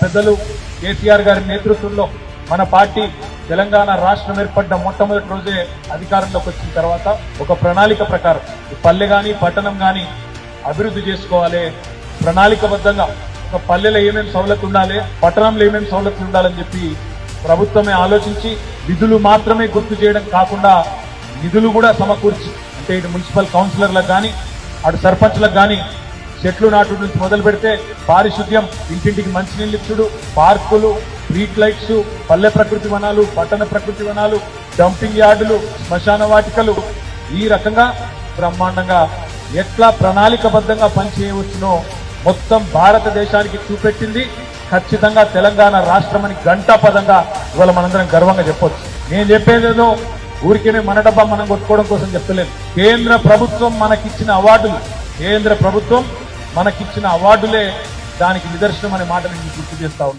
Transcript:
పెద్దలు కేసీఆర్ గారి నేతృత్వంలో మన పార్టీ తెలంగాణ రాష్ట్రం ఏర్పడ్డ మొట్టమొదటి రోజే అధికారంలోకి వచ్చిన తర్వాత ఒక ప్రణాళిక ప్రకారం పల్లె గాని పట్టణం గాని అభివృద్ధి చేసుకోవాలి, ప్రణాళికబద్ధంగా ఒక పల్లెలో ఏమేమి సౌలతులు ఉండాలి, పట్టణంలో ఏమేమి సౌలతులు ఉండాలని చెప్పి ప్రభుత్వమే ఆలోచించి నిధులు మాత్రమే గుర్తు చేయడం కాకుండా నిధులు కూడా సమకూర్చి, అంటే ఇటు మున్సిపల్ కౌన్సిలర్లకు కానీ అటు సర్పంచ్లకు కానీ చెట్లు నాటు నుంచి మొదలు పెడితే పారిశుద్ధ్యం, ఇంటింటికి మంచినీళ్ళు ఇచ్చుడు, పార్కులు, స్ట్రీట్ లైట్స్, పల్లె ప్రకృతి వనాలు, పట్టణ ప్రకృతి వనాలు, డంపింగ్ యార్డులు, శ్మశాన వాటికలు, ఈ రకంగా బ్రహ్మాండంగా ఎట్లా ప్రణాళికబద్ధంగా పనిచేయవచ్చునో మొత్తం భారతదేశానికి చూపెట్టింది. ఖచ్చితంగా తెలంగాణ రాష్ట్రం అని గంటాపదంగా ఇవాళ మనందరం గర్వంగా చెప్పొచ్చు. నేను చెప్పేదేదో ఊరికేనే మన డబ్బా మనం కొట్టుకోవడం కోసం చెప్తలేదు. కేంద్ర ప్రభుత్వం మనకిచ్చిన అవార్డులే దానికి నిదర్శనం అనే మాట నేను గుర్తు చేస్తా ఉన్నా.